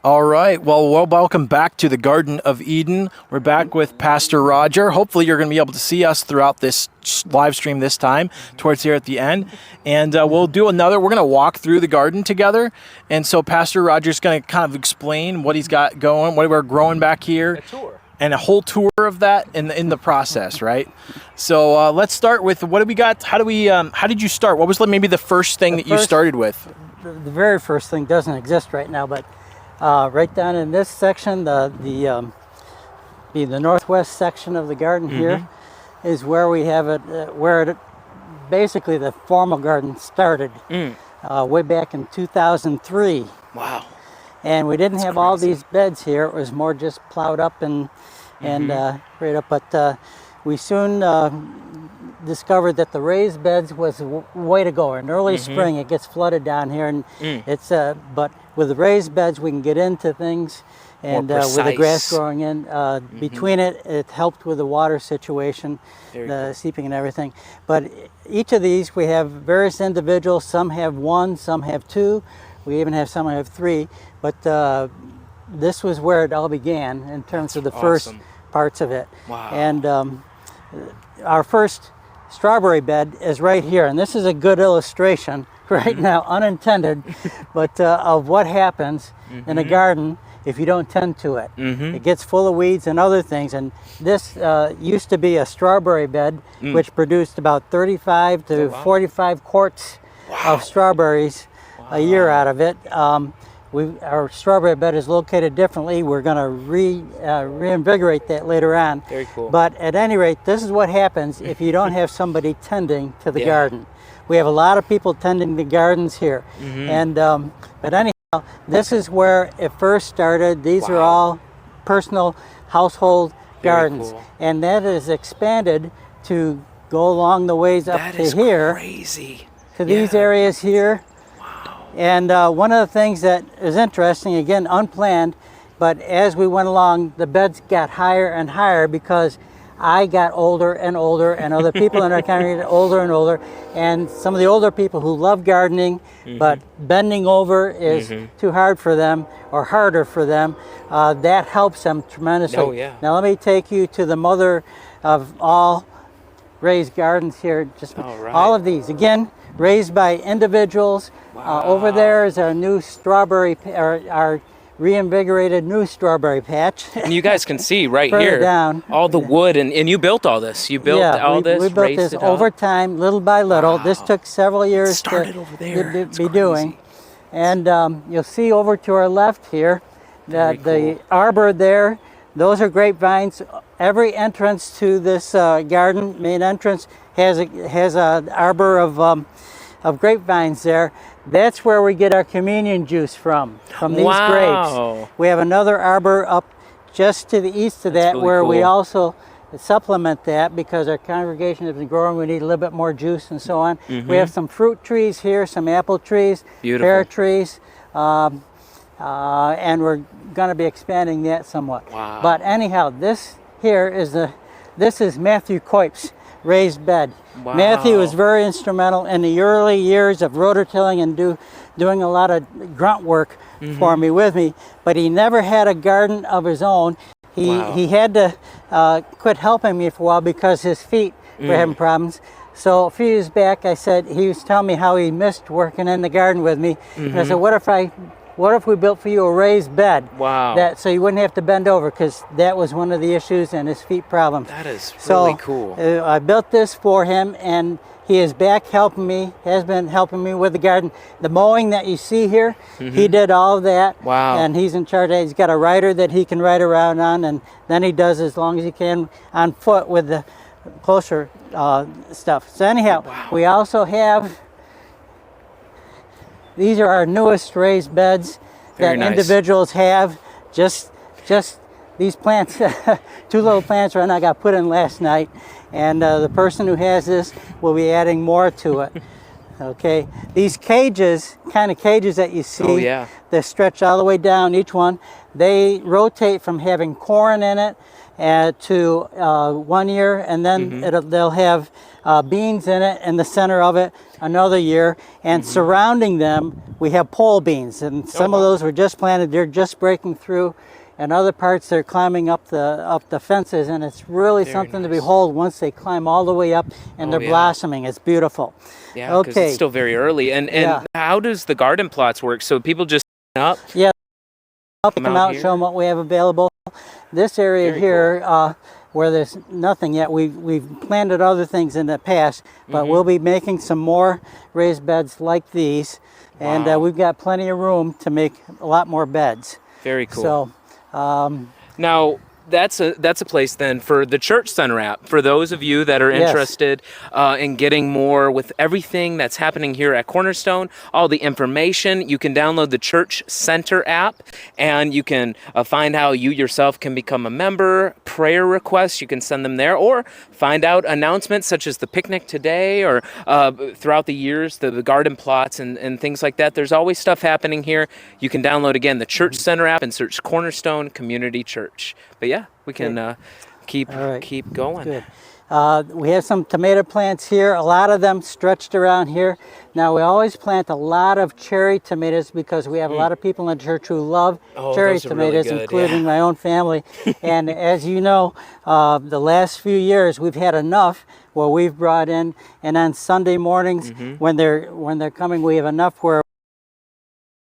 All right. Well, welcome back to the Garden of Eden. We're back with Pastor Roger. Hopefully, you're going to be able to see us throughout this live stream this time, towards here at the end. And we'll do another. We're going to walk through the garden together. And so, Pastor Roger's going to kind of explain what he's got going, what we're growing back here. A tour. And a whole tour of that in the process, right? So let's start with what do we got? How did you start? What was maybe the first thing you started with? The very first thing doesn't exist right now, but right down in this section, the northwest section of the garden here is where we have it, basically the formal garden started way back in 2003. Wow. And we didn't have all these beds here. It was more just plowed up and right up. But we soon discovered that the raised beds was the way to go. In early spring, it gets flooded down here, and it's but with the raised beds, we can get into things, and with the grass growing in between it helped with the water situation, the seeping and everything. But each of these, we have various individuals. Some have one, some have two. We even have some who have three. But this was where it all began in terms of the first parts of it. Wow. And our first strawberry bed is right here, and this is a good illustration right now, unintended, but of what happens in a garden if you don't tend to it. It gets full of weeds and other things, and this used to be a strawberry bed which produced about 35 to 45 quarts of strawberries a year out of it. Our strawberry bed is located differently. We're going to reinvigorate that later on. Very cool. But at any rate, this is what happens if you don't have somebody tending to the garden. We have a lot of people tending the gardens here. And but anyhow, this is where it first started. These are all personal household gardens. Cool. And that is expanded to go along the ways up That to is here. crazy. To these areas here. And one of the things that is interesting, again, unplanned, but as we went along, the beds got higher and higher because I got older and older, and other people in our community got older and older. And some of the older people who love gardening, but bending over is too hard for them or harder for them, that helps them tremendously. Oh, yeah. Now let me take you to the mother of all raised gardens here. Just all of these, again, raised by individuals. Over there is our new strawberry, our reinvigorated new strawberry patch. And you guys can see right Further here, down. all the wood, and you built all this. You built all this, we built raised this it over up. time, little by little. This took several years started to over there. be doing. And you'll see over to our left here that the arbor there, those are grapevines. Every entrance to this garden, main entrance, has a arbor of grapevines there. That's where we get our communion juice from these grapes. We have another arbor up just to the east of that, really where we cool. also supplement that because our congregation has been growing. We need a little bit more juice and so on. We have some fruit trees here, some apple trees, pear trees, and we're going to be expanding that somewhat. Wow. But anyhow, this here is Matthew Coip's raised bed. Wow. Matthew was very instrumental in the early years of rototilling and doing a lot of grunt work for me, with me, but he never had a garden of his own. He had to quit helping me for a while because his feet were having problems. So a few years back, he was telling me how he missed working in the garden with me. And I said, what if we built for you a raised bed? Wow. So you wouldn't have to bend over, because that was one of the issues and his feet problems. That is really cool. I built this for him, and he is back helping me, has been helping me with the garden. The mowing that you see here, he did all of that. Wow. And he's in charge of that. He's got a rider that he can ride around on, and then he does as long as he can on foot with the closer stuff. So anyhow, we also have, these are our newest raised beds that individuals have. Just these plants, two little plants right now, I got put in last night, and the person who has this will be adding more to it. Okay, these cages, kind of cages that you see, they stretch all the way down, each one, they rotate from having corn in it to 1 year, and then they'll have beans in it in the center of it another year, and surrounding them we have pole beans, and some of those were just planted. They're just breaking through, and other parts they're climbing up the fences, and it's really something to behold once they climb all the way up and they're blossoming. It's beautiful. Yeah, because it's still very early. And how does the garden plots work? So people just up? Yeah, come out, show them what we have available. This area here, where there's nothing yet, we've planted other things in the past, but we'll be making some more raised beds like these, and we've got plenty of room to make a lot more beds. Very cool. So, now, that's a place then for the Church Center app. For those of you that are interested in getting more with everything that's happening here at Cornerstone, all the information, you can download the Church Center app, and you can find how you yourself can become a member, prayer requests, you can send them there, or find out announcements such as the picnic today, or throughout the years, the garden plots and things like that. There's always stuff happening here. You can download, again, the Church Center app and search Cornerstone Community Church. But yeah, we can keep going. Good. We have some tomato plants here, a lot of them stretched around here. Now, we always plant a lot of cherry tomatoes because we have a lot of people in the church who love cherry tomatoes, really including my own family. And as you know, the last few years we've had enough where we've brought in, and on Sunday mornings when they're coming, we have enough where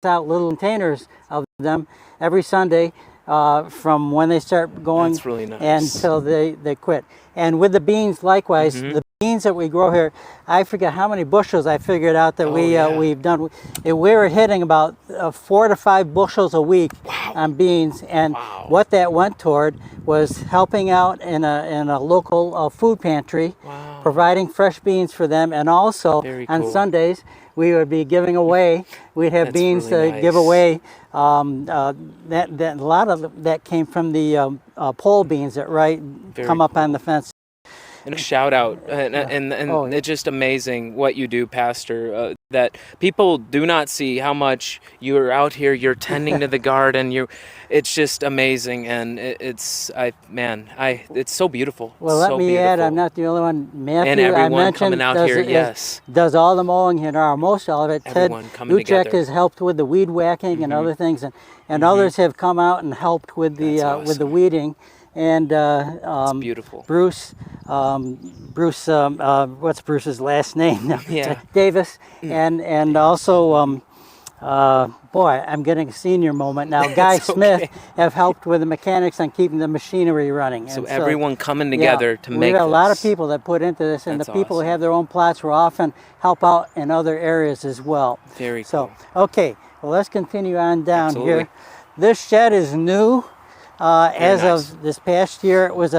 out little containers of them every Sunday. From when they start going. That's really nice. Until they quit. And with the beans, likewise, the beans that we grow here, I forget how many bushels I figured out that we've done. We were hitting about 4 to 5 bushels a week on beans, and what that went toward was helping out in a local food pantry, providing fresh beans for them, and also on Sundays we would be giving away. We'd have beans to give away. That a lot of that came from the pole beans that come up on the fence. And a shout out, and it's just amazing what you do, Pastor. That people do not see how much you're out here. You're tending to the garden. It's just amazing, and it's so beautiful. Well, let me add, I'm not the only one. Matthew, and everyone I mentioned, coming out here, does all the mowing here, or most all of it. Everyone Ted coming Uchek together. has helped with the weed whacking and other things, and others have come out and helped with the with the weeding. And it's beautiful. Bruce, what's Bruce's last name? Davis, and also, boy, I'm getting a senior moment now. Guy Smith have helped with the mechanics on keeping the machinery running. So everyone coming together to make we got this. A lot of people that put into this, and That's the people awesome. who have their own plots will often help out in other areas as well. Very so, cool. okay, well, let's continue on down Absolutely. here. This shed is new. As nice. of this past year, it was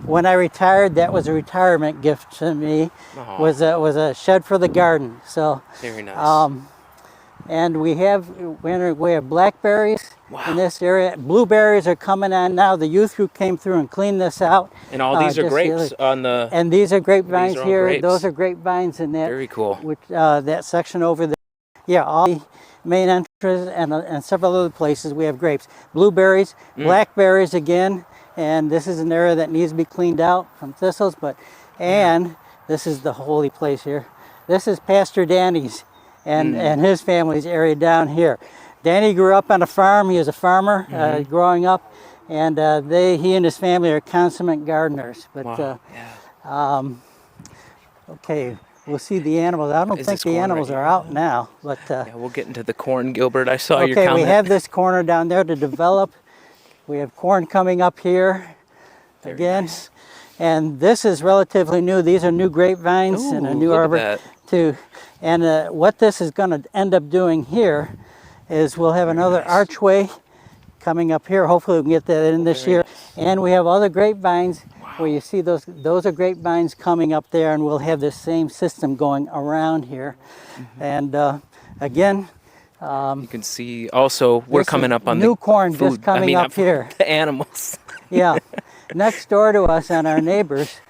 when I retired. That was a retirement gift to me. Was a shed for the garden. So very nice. And we have blackberries in this area. Blueberries are coming on now. The youth group came through and cleaned this out. And all these are grapes on the. And these are grapevines these are all here. grapes. Those are grapevines in that. Very cool. Which that section over there. Yeah, all the main entrance and several other places we have grapes. Blueberries, blackberries again, and this is an area that needs to be cleaned out from thistles, and this is the holy place here. This is Pastor Danny's and his family's area down here. Danny grew up on a farm. He was a farmer growing up, and he and his family are consummate gardeners. But okay. We'll see the animals. I don't think the animals are out now, but we'll get into the corn, Gilbert. I saw your comment. Okay, we have this corner down there to develop. We have corn coming up here again, nice. And this is relatively new. These are new grapevines and a new arbor too. And what this is going to end up doing here is we'll have another archway coming up here. Hopefully we can get that in this year. And we have other grapevines. Where you see those are grapevines coming up there, and we'll have this same system going around here. And again, you can see also we're coming up on new the corn food. just coming up here. The animals. Yeah, next door to us and our neighbors.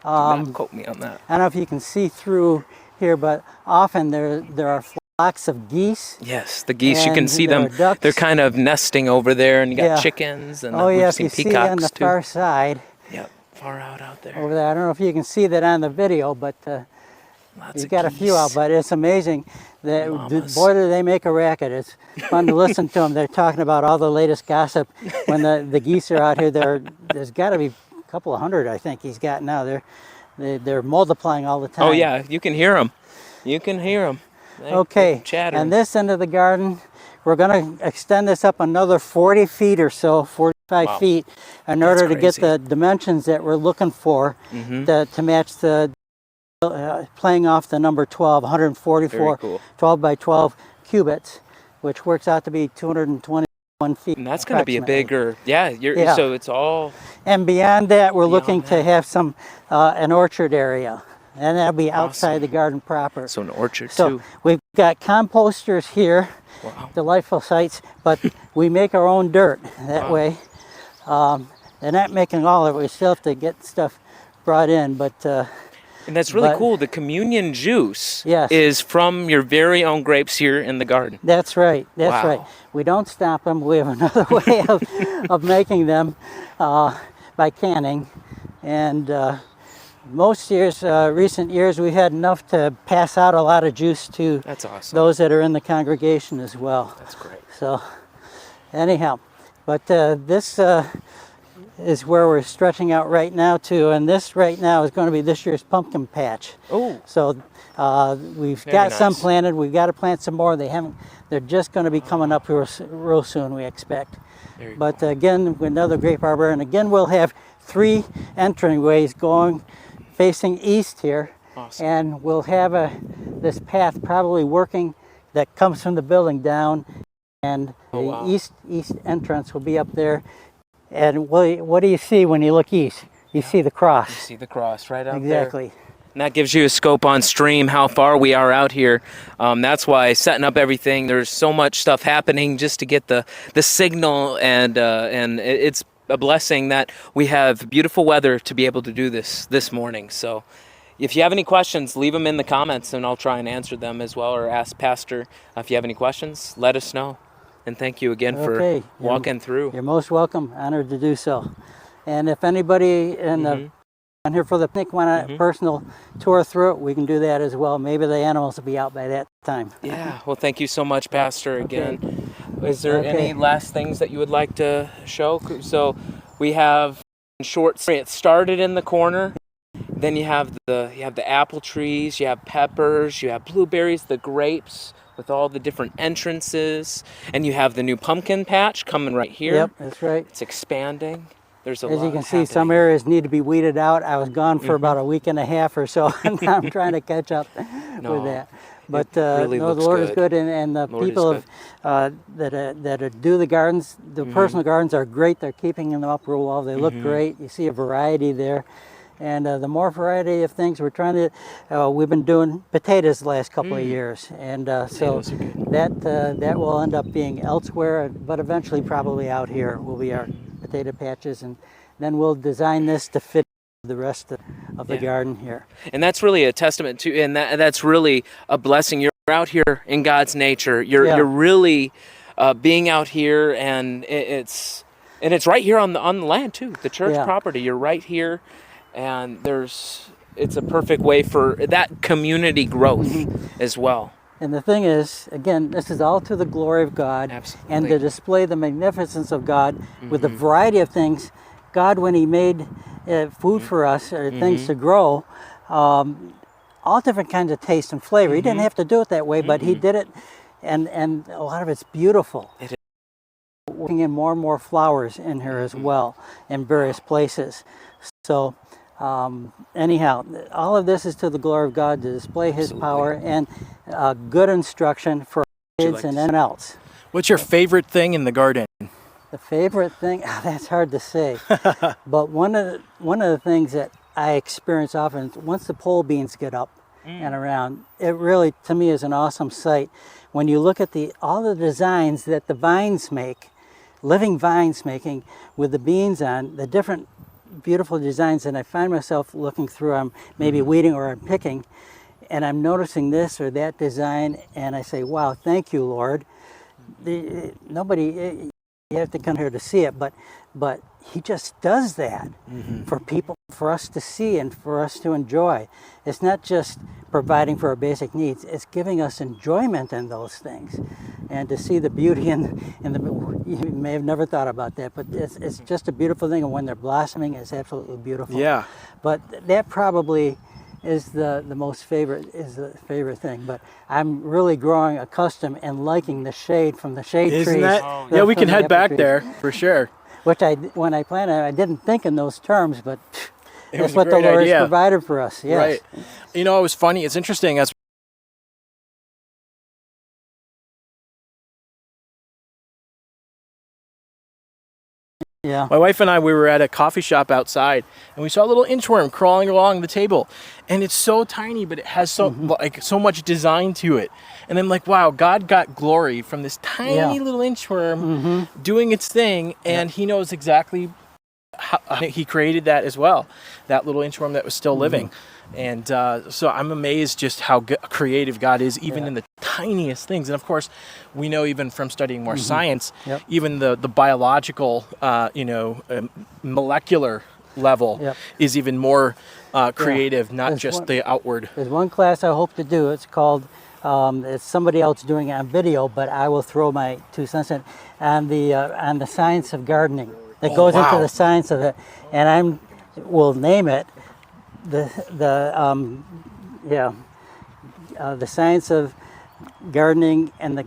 Not quote me on that. I don't know if you can see through here, but often there are flocks of geese. Yes, the geese, you can And see there them. are ducks. They're kind of nesting over there, and you got Yeah. chickens, and Oh we've yeah, if seen you see peacocks on the too. far side Yep, far out there. over there, I don't know if you can see that on the video, but Lots you've of got a few out, geese. but it's amazing. Llamas. Boy, do they make a racket. It's fun to listen to them. They're talking about all the latest gossip. When the geese are out here, there's got to be a couple of hundred, I think he's got now. They're multiplying all the time. Oh yeah, you can hear them. You can hear them. Okay, chattering. and this end of the garden, we're going to extend this up another 40 feet or so, 45 Wow. feet, in order to get crazy. the dimensions that we're looking for to match the, playing off the number 12, 144, Very cool. 12 by 12 cubits, which works out to be 221 feet. And that's going to be a approximately. bigger, Yeah. So it's all, And beyond that, we're looking to that. have some, an orchard area. And that'll be outside the garden proper. so an orchard So too. we've got composters here, Wow. delightful sites, but we make our own dirt that way. They're not making all of it. We still have to get stuff brought in, but And that's really but- cool. The communion juice Yes. is from your very own grapes here in the garden. that's right. That's Wow. right. We don't stop them. We have another way of making them by canning. And most years, recent years, we had enough to pass out a lot of juice to That's awesome. those that are in the congregation as well. That's great. So, anyhow, but this is where we're stretching out right now too, and this right now is going to be this year's pumpkin patch. Oh, So we've Very got some nice. planted. We've got to plant some more. They haven't. They're just going to be coming up real soon, we expect. very But cool. again, with another grape arbor, and again we'll have 3 entryways going facing east here, Awesome. and we'll have this path probably working that comes from the building down, and the Oh, wow. east entrance will be up there. And what do you see when you look east? You see the cross. See the cross right out there. Exactly. And that gives you a scope on stream how far we are out here. That's why setting up everything, there's so much stuff happening just to get the signal, and it's a blessing that we have beautiful weather to be able to do this morning. So if you have any questions, leave them in the comments and I'll try and answer them as well, or ask Pastor if you have any questions, let us know. And thank you again Okay. for walking through. You're most welcome. Honored to do so. And if anybody in the on here for the picnic want a personal tour through it, we can do that as well. Maybe the animals will be out by that time. Yeah, well, thank you so much, Pastor, again. Is there Okay. any last things that you would like to show? So we have short, it started in the corner. Then you have the apple trees, you have peppers, you have blueberries, the grapes with all the different entrances, and you have the new pumpkin patch coming right here. Yep, that's right. It's expanding. There's a As lot you can see, some happening. areas need to be weeded out. I was gone for about a week and a half or so, and now I'm trying to catch up No, with that. But really no, the looks Lord is good. good, and the Lord is people good. that do the gardens, the personal gardens are great. They're keeping them up real well. They look great. You see a variety there. And the more variety of things we're trying to, we've been doing potatoes the last couple of years, and so Potatoes are good. that will end up being elsewhere, but eventually probably out here will be our potato patches, and then we'll design this to fit the rest of the garden here. And that's really a testament to, and that's really a blessing. You're out here in God's nature. You're really being out here, and it's right here on the land too. The church Yeah. property. You're right here, and it's a perfect way for that community growth as well. And the thing is, again, this is all to the glory of God, Absolutely. and to display the magnificence of God with a variety of things. God, when He made food for us, or things to grow, all different kinds of taste and flavor. He didn't have to do it that way, but He did it, and a lot of it's beautiful. It is. Working in more and more flowers in here as well, in various places. So, anyhow, all of this is to the glory of God, to display His power and good instruction for kids like and to anyone else. What's your favorite thing in the garden? The favorite thing, that's hard to say. But one of the things that I experience often, once the pole beans get up and around, it really, to me, is an awesome sight. When you look at all the designs that the vines make, living vines making with the beans on, the different beautiful designs, and I find myself looking through, I'm maybe weeding or I'm picking, and I'm noticing this or that design, and I say, wow, thank you, Lord. Nobody, you have to come here to see it, but he just does that for people, for us to see and for us to enjoy. It's not just providing for our basic needs, it's giving us enjoyment in those things. And to see the beauty in the, you may have never thought about that, but it's just a beautiful thing, and when they're blossoming, it's absolutely beautiful. Yeah. But that probably is the favorite thing. But I'm really growing accustomed and liking the shade from the shade Isn't trees. that? Yeah, we can head back there for sure. Which when I planted, I didn't think in those terms, but It was that's a what the great Lord idea. has provided for us. Yes. Right. You know, it was funny. It's interesting as Yeah. my wife and I, we were at a coffee shop outside, and we saw a little inchworm crawling along the table, and it's so tiny, but it has so much design to it. And I'm like, wow, God got glory from this tiny little inchworm doing its thing, and He knows exactly how He created that as well, that little inchworm that was still living. And so I'm amazed just how creative God is, even in the tiniest things. And of course, we know even from studying more science, even the biological, molecular level is even more creative, not just the outward. There's one class I hope to do. It's called, it's somebody else doing it on video, but I will throw my 2 cents in, on the science of gardening. That goes into the science of it, and we'll name it the science of gardening and the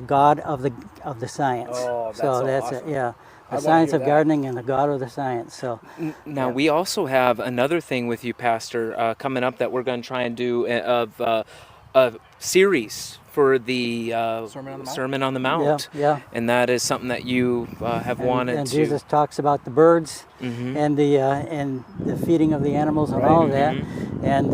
God of the science. Oh, that's so that's awesome. it. Yeah, the science of gardening and the God of the science. So now we also have another thing with you, Pastor, coming up that we're going to try and do a series for the Sermon on the Mount. Yeah. And that is something that you have wanted and to. Jesus talks about the birds and the feeding of the animals and all of that, and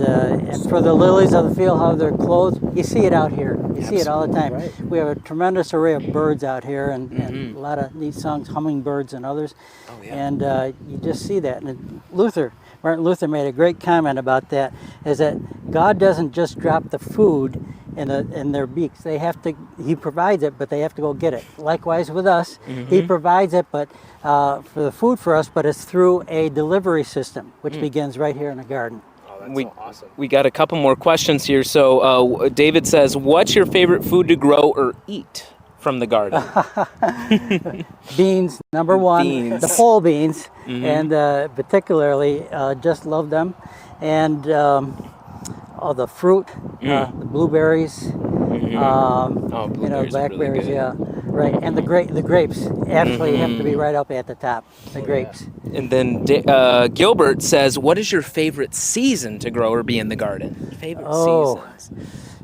for the lilies of the field, how they're clothed. You see it out here. You see it all the time. Right. We have a tremendous array of birds out here, and a lot of neat songs, hummingbirds and others. Oh, yeah. And you just see that. And Martin Luther made a great comment about that, is that God doesn't just drop the food in their beaks. He provides it, but they have to go get it. Likewise with us, He provides it, but for the food for us, but it's through a delivery system, which begins right here in the garden. Oh, that's so awesome. We got a couple more questions here. So David says, what's your favorite food to grow or eat from the garden? Beans, number one. Beans. The pole beans, and particularly just love them. And all the fruit, the blueberries, blueberries are really blackberries, good. right. And the grapes actually have to be right up at the top, the grapes. And then Gilbert says, what is your favorite season to grow or be in the garden? Favorite seasons?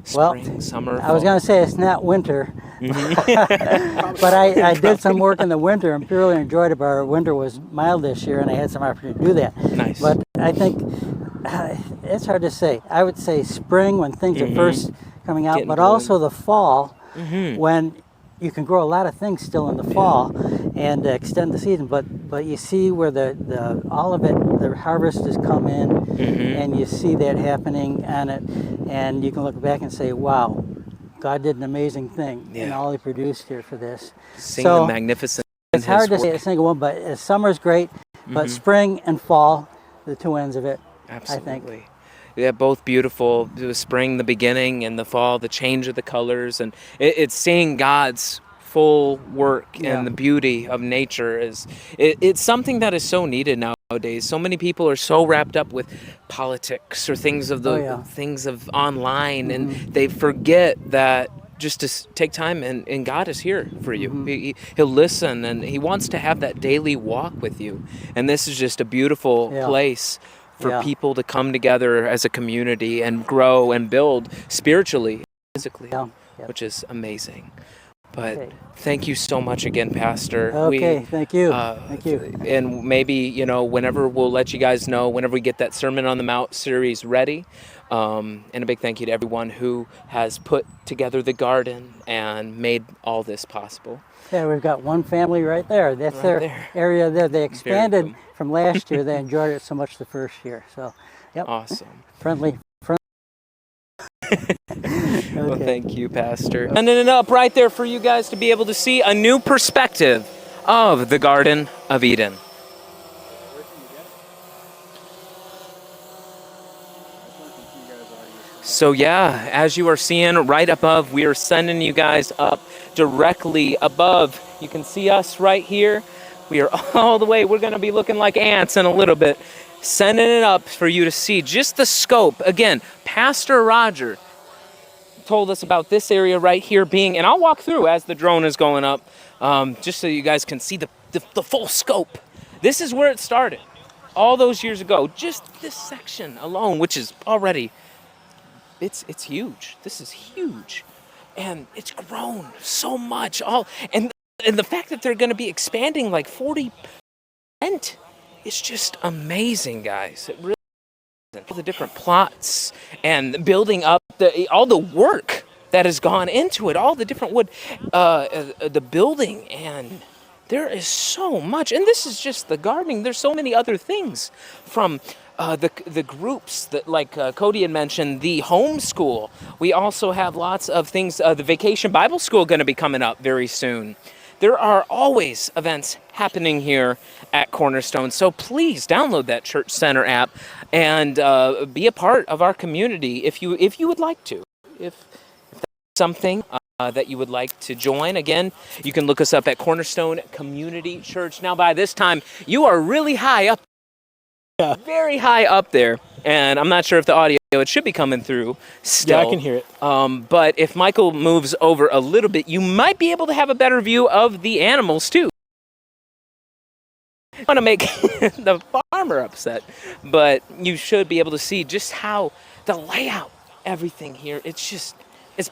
Spring, summer, I was going to say it's not winter, but I did some work in the winter and purely enjoyed it. But our winter was mild this year, and I had some opportunity to do that. Nice. But I think it's hard to say. I would say spring when things are first coming out, Getting but bloom. also the fall when you can grow a lot of things still in the fall and extend the season. But you see where the all of it, the harvest has come in, and you see that happening on it, and you can look back and say, wow, God did an amazing thing in all He produced here for this. Sing the magnificent. It's hard to say a single one, but summer's great, but spring and fall, the two ends of it, Absolutely. I think. Yeah, both beautiful. The spring, the beginning, and the fall, the change of the colors, and it's seeing God's full work and the beauty of nature it's something that is so needed nowadays. So many people are so wrapped up with politics or things of things of online, and they forget that just to take time and God is here for you. He'll listen, and He wants to have that daily walk with you. And this is just a beautiful place for people to come together as a community and grow and build spiritually, physically, which is amazing. But thank you so much again, Pastor. Okay, thank you. Thank you. And maybe, whenever we'll let you guys know, whenever we get that Sermon on the Mount series ready. And a big thank you to everyone who has put together the garden and made all this possible. Yeah, we've got one family right there. That's Right their there. area there. They expanded cool. from last year. They enjoyed it so much the first year. So, Awesome. friendly Well, thank you, Pastor. And then up right there for you guys to be able to see a new perspective of the Garden of Eden. So yeah, as you are seeing right above, we are sending you guys up directly above. You can see us right here. We are all the way. We're going to be looking like ants in a little bit. Sending it up for you to see just the scope. Again, Pastor Roger told us about this area right here being, and I'll walk through as the drone is going up, just so you guys can see the full scope. This is where it started all those years ago. Just this section alone, which is already, it's huge. This is huge, and it's grown so much. And the fact that they're going to be expanding like 40%, it's just amazing, guys. It really is. All the different plots and building up all the work that has gone into it, all the different wood, the building, and there is so much. And this is just the gardening. There's so many other things from the groups that, like Cody had mentioned, the homeschool. We also have lots of things. The Vacation Bible School going to be coming up very soon. There are always events happening here at Cornerstone. So please download that Church Center app and be a part of our community if you would like to. If that's something that you would like to join, again, you can look us up at Cornerstone Community Church. Now, by this time, you are really high up. Yeah. Very high up there, and I'm not sure if the audio, it should be coming through still. Yeah, I can hear it. But if Michael moves over a little bit, you might be able to have a better view of the animals too. I want to make the farmer upset, but you should be able to see just how the layout, everything here, it's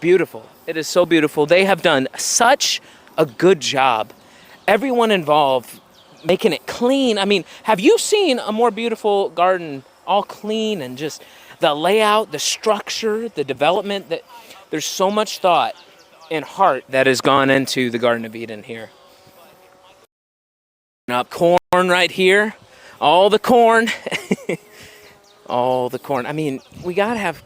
beautiful. It is so beautiful. They have done such a good job. Everyone involved making it clean. I mean, have you seen a more beautiful garden, all clean, and just the layout, the structure, the development? That there's so much thought and heart that has gone into the Garden of Eden here. Up corn right here, all the corn, all the corn. I mean, we gotta have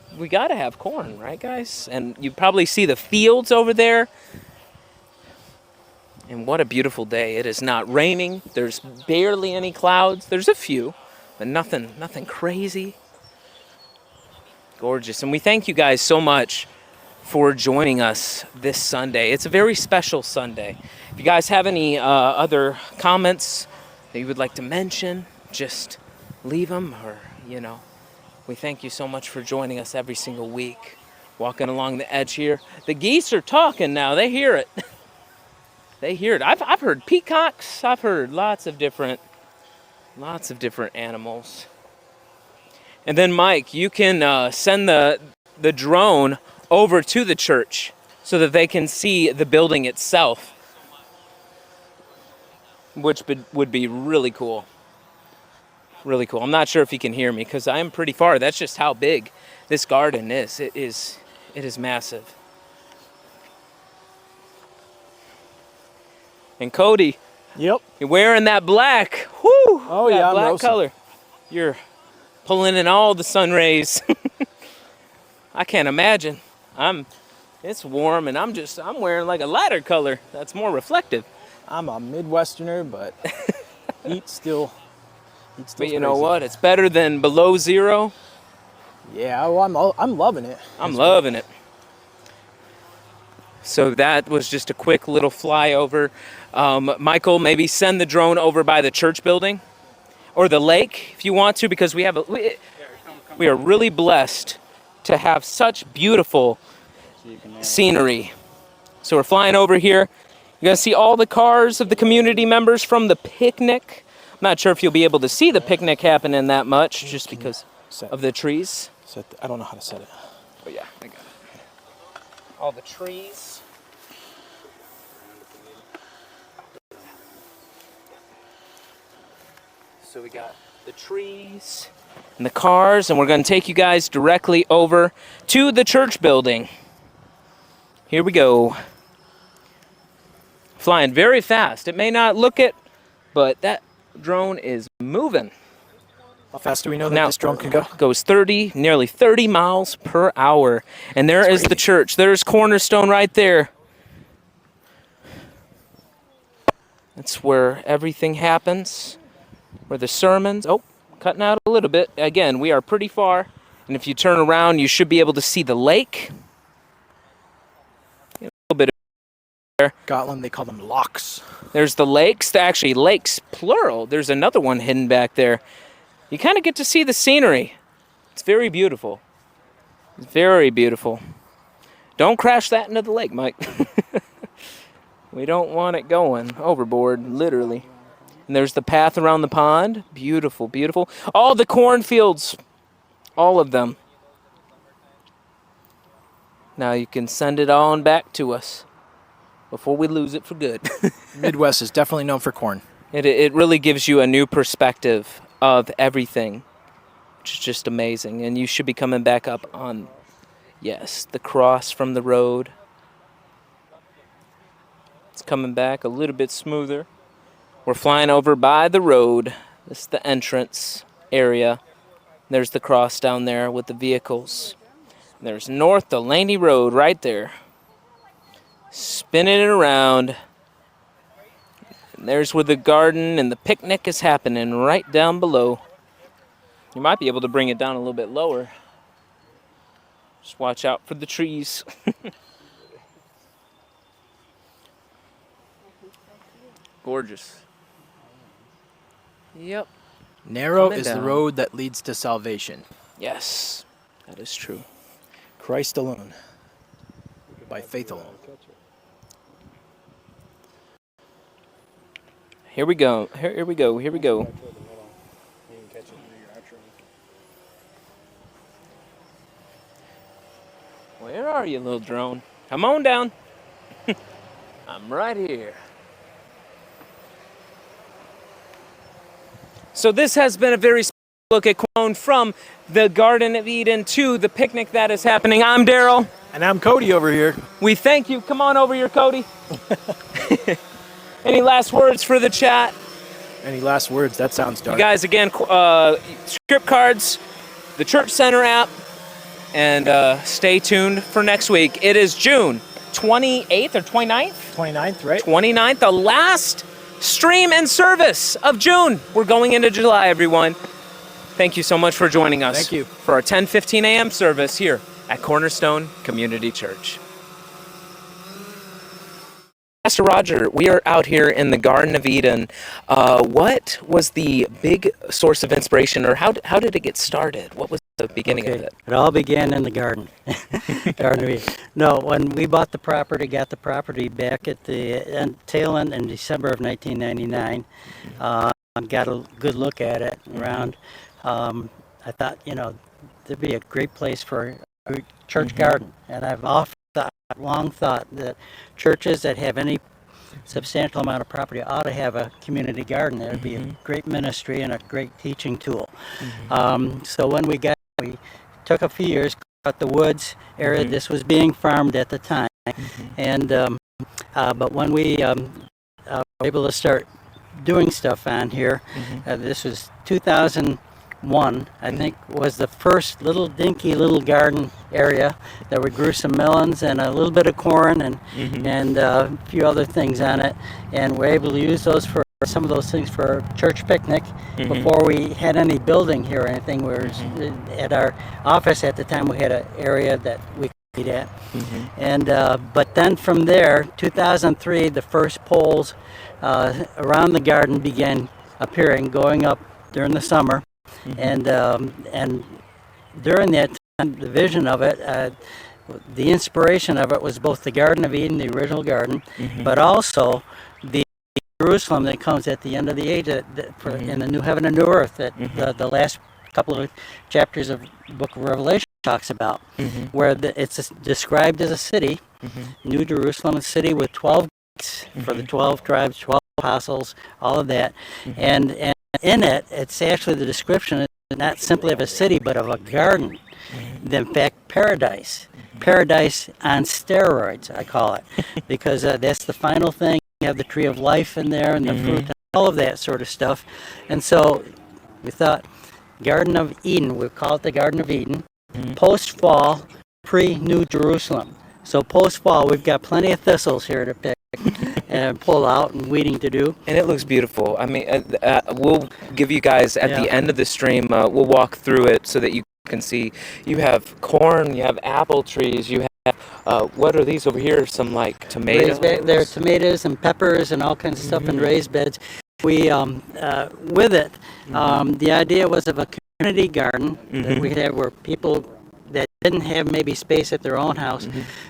corn, right, guys? And you probably see the fields over there. And what a beautiful day. It is not raining. There's barely any clouds. There's a few, but nothing crazy. Gorgeous. And we thank you guys so much for joining us this Sunday. It's a very special Sunday. If you guys have any other comments that you would like to mention, just leave them, or, we thank you so much for joining us every single week. Walking along the edge here. The geese are talking now. They hear it. They hear it. I've heard peacocks. I've heard lots of different animals. And then, Mike, you can send the drone over to the church so that they can see the building itself, which would be really cool. Really cool. I'm not sure if you can hear me because I am pretty far. That's just how big this garden is. It is massive. And Cody, Yep. You're wearing that black. Whoo! Oh, that yeah, I'm black roasting. color. You're pulling in all the sun rays. I can't imagine. It's warm, and I'm wearing like a lighter color that's more reflective. I'm a Midwesterner, but heat still. But you know what? It's better than below zero. Yeah, well, I'm loving it. I'm loving it. So that was just a quick little flyover. Michael, maybe send the drone over by the church building or the lake if you want to, because we are really blessed to have such beautiful scenery. So we're flying over here. You're going to see all the cars of the community members from the picnic. I'm not sure if you'll be able to see the picnic happening that much just because of the trees. I don't know how to set it. But yeah, I got it. All the trees. So we got the trees and the cars, and we're going to take you guys directly over to the church building. Here we go. Flying very fast. It may not look it, but that drone is moving. How fast do we know that Now, this drone can go? Goes nearly 30 miles per hour. And there is the church. There's Cornerstone right there. That's where everything happens, where the sermons, cutting out a little bit. Again, we are pretty far. And if you turn around, you should be able to see the lake. A little bit there. Scotland, they call them locks. There's the lakes. Actually, lakes, plural. There's another one hidden back there. You kind of get to see the scenery. It's very beautiful. It's very beautiful. Don't crash that into the lake, Mike. We don't want it going overboard, literally. And there's the path around the pond. Beautiful, beautiful. All the cornfields. All of them. Now you can send it on back to us before we lose it for good. Midwest is definitely known for corn. It really gives you a new perspective of everything, which is just amazing. And you should be coming back up on, yes, the cross from the road. It's coming back a little bit smoother. We're flying over by the road. This is the entrance area. There's the cross down there with the vehicles. There's North Delaney Road right there. Spinning it around. And there's where the garden and the picnic is happening right down below. You might be able to bring it down a little bit lower. Just watch out for the trees. Gorgeous. Yep. Narrow Coming is the down. road that leads to salvation. Yes, that is true. Christ alone. By faith alone. Here we go. Here we go. Here we go. Where are you, little drone? Come on down. I'm right here. So this has been a very special look at Cologne, from the Garden of Eden to the picnic that is happening. I'm Daryl. And I'm Cody over here. We thank you. Come on over here, Cody. Any last words for the chat? Any last words? That sounds dark. You guys, again, script cards, the Church Center app, and stay tuned for next week. It is June 28th or 29th? 29th, right? 29th, the last stream and service of June. We're going into July, everyone. Thank you so much for joining us. Thank you. For our 10:15 a.m. service here at Cornerstone Community Church. Pastor Roger, we are out here in the Garden of Eden. What was the big source of inspiration, or how did it get started? What was the beginning of it? It all began in the garden. Garden of Eden. No, when we bought the property, got the property back at the tail end in December of 1999, got a good look at it around. I thought, there'd be a great place for a church garden, and I've long thought that churches that have any substantial amount of property ought to have a community garden. That would be a great ministry and a great teaching tool. So when we took a few years, got the woods area. This was being farmed at the time, and but when we were able to start doing stuff on here, this was 2001, I think, was the first little dinky little garden area that we grew some melons and a little bit of corn and a few other things on it, and we're able to use those for some of those things for a church picnic before we had any building here or anything. We were at our office at the time. We had an area that we could eat at, and but then from there, 2003, the first poles around the garden began appearing, going up during the summer. And during that time, the vision of it, the inspiration of it was both the Garden of Eden, the original garden, but also the Jerusalem that comes at the end of the age in the new heaven and new earth that the last couple of chapters of the book of Revelation talks about, where it's described as a city, New Jerusalem, a city with 12 gates for the 12 tribes, 12 apostles, all of that, and in it, it's actually the description not simply of a city, but of a garden. In fact, paradise on steroids, I call it, because that's the final thing. You have the tree of life in there and the fruit and all of that sort of stuff. And so we thought, Garden of Eden. We call it the Garden of Eden. Post-fall, pre-New Jerusalem. So post-fall, we've got plenty of thistles here to pick and pull out and weeding to do. And it looks beautiful. I mean, we'll give you guys at the Yeah. end of the stream, we'll walk through it so that you can see. You have corn, you have apple trees, you have, what are these over here? Some like tomatoes? There are tomatoes and peppers and all kinds of stuff in raised beds. We, with it, the idea was of a community garden that we have where people that didn't have maybe space at their own house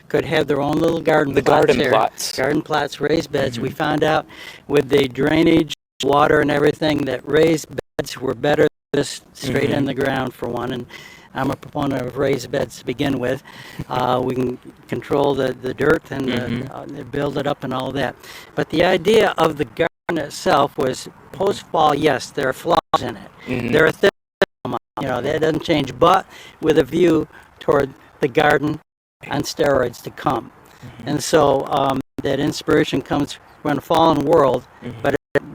could have their own little garden plots. Garden here. plots. Garden plots, raised beds. We found out with the drainage, water, and everything that raised beds were better than just straight in the ground, for one. And I'm a proponent of raised beds to begin with. We can control the dirt and build it up and all that. But the idea of the garden itself was post-fall, yes, there are flaws in it. There are things, that doesn't change, but with a view toward the garden on steroids to come. And so that inspiration comes from a fallen world,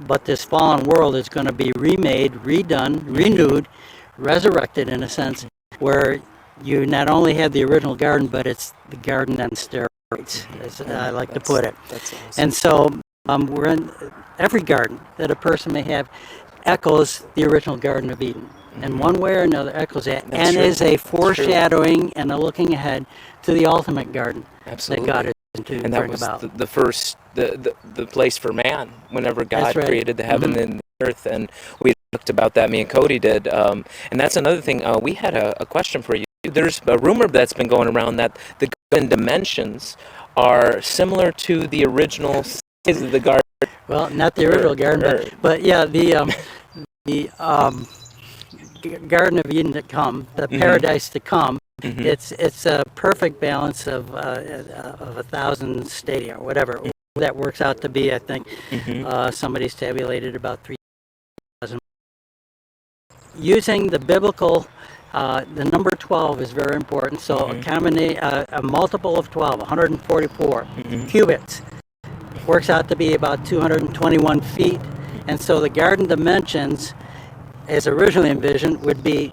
but this fallen world is going to be remade, redone, renewed, resurrected in a sense, where you not only have the original garden, but it's the garden on steroids, as I like to put it. That's awesome. And so we're in every garden that a person may have echoes the original Garden of Eden. And one way or another echoes that, and is a foreshadowing and a looking ahead to the ultimate garden that God is to And that bring was about. the first, the place for man, whenever God That's right. created the heaven and the earth. And we talked about that, me and Cody did. And that's another thing, we had a question for you. There's a rumor that's been going around that the garden dimensions are similar to the original size of the garden. Well, not the original garden, but yeah, the Garden of Eden to come, the paradise to come. It's a perfect balance of 1,000 stadia, or whatever that works out to be. I think somebody's tabulated about 3,000. Using the biblical, the number 12 is very important. So a multiple of 12, 144 cubits, works out to be about 221 feet. And so the garden dimensions, as originally envisioned, would be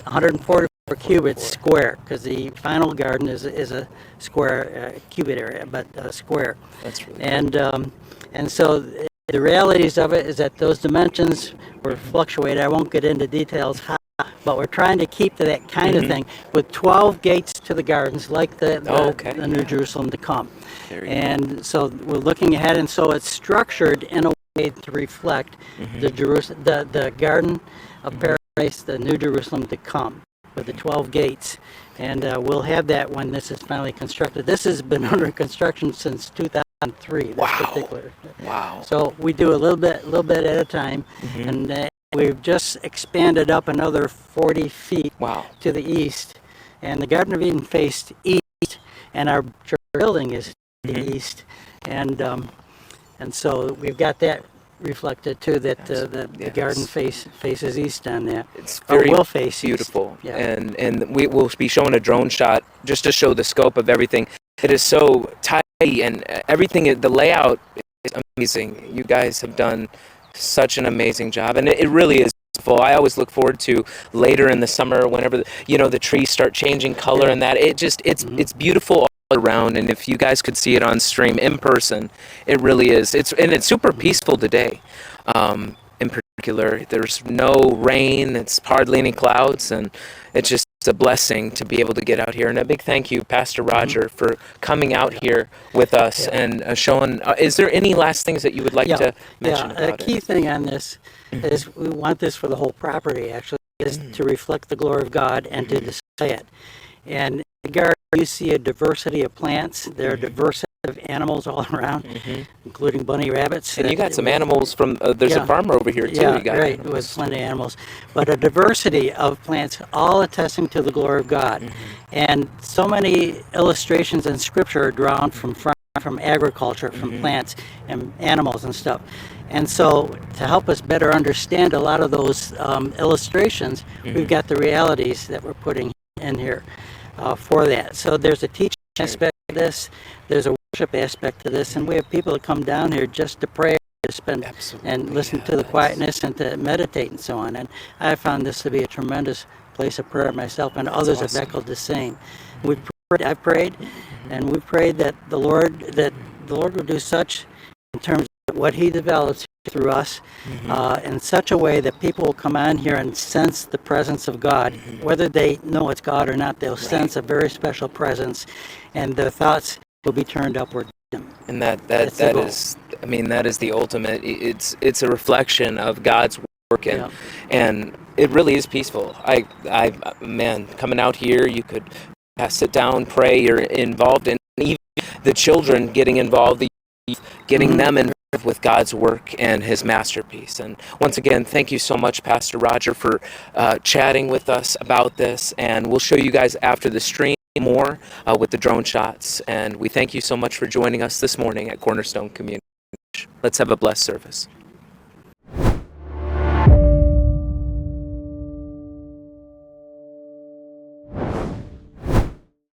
144 cubits square, because the final garden is a square cubit area, but square. That's really And so the realities of it is that those dimensions were fluctuated. I won't get into details how, but we're trying to keep to that kind of thing with 12 gates to the gardens, like the New Jerusalem to come. And so we're looking ahead, and so it's structured in a way to reflect the Garden of Paradise, the New Jerusalem to come, with the 12 gates. And we'll have that when this is finally constructed. This has been under construction since 2003. This particular. Wow. So we do a little bit at a time, and we've just expanded up another 40 feet to the east. And the Garden of Eden faced east, and our church building is to the east. And so we've got that reflected too, that the garden faces east on that. It's very will face beautiful. East. Yeah. And we will be showing a drone shot just to show the scope of everything. It is so tidy, and everything, the layout is amazing. You guys have done such an amazing job, and it really is beautiful. I always look forward to later in the summer, whenever the trees start changing color, and that it's beautiful all around. And if you guys could see it on stream in person, it really is. It's super peaceful today. In particular, there's no rain. It's hardly any clouds, and it's just a blessing to be able to get out here. And a big thank you, Pastor Roger, for coming out here with us and showing. Is there any last things that you would like to mention about it? The key thing on this is we want this for the whole property, actually, is to reflect the glory of God and to display it. And in the garden, you see a diversity of plants. There are diversity of animals all around, including bunny rabbits. And you got some animals from, there's a farmer over here too. Yeah, you got right, with plenty of animals. But a diversity of plants, all attesting to the glory of God. And so many illustrations in Scripture are drawn from agriculture, from plants and animals and stuff. And so to help us better understand a lot of those illustrations, we've got the realities that we're putting in here for that. So there's a teaching aspect to this, there's a worship aspect to this, and we have people that come down here just to pray to spend Absolutely, and listen to the yes. quietness and to meditate and so on. And I found this to be a tremendous place of prayer myself, and others have awesome. echoed the same. I've prayed, and we prayed that the Lord would do such in terms of what He develops through us in such a way that people will come on here and sense the presence of God. Whether they know it's God or not, they'll sense a very special presence, and their thoughts will be turned upward. And that That's the that goal. is, I mean, that is the ultimate. It's a reflection of God's work, Yeah. and it really is peaceful. I man, coming out here, you could sit down, pray. You're involved in even the children getting involved, the youth, getting them involved with God's work and His masterpiece. And once again, thank you so much, Pastor Roger, for chatting with us about this. And we'll show you guys after the stream more with the drone shots. And we thank you so much for joining us this morning at Cornerstone Community. Let's have a blessed service.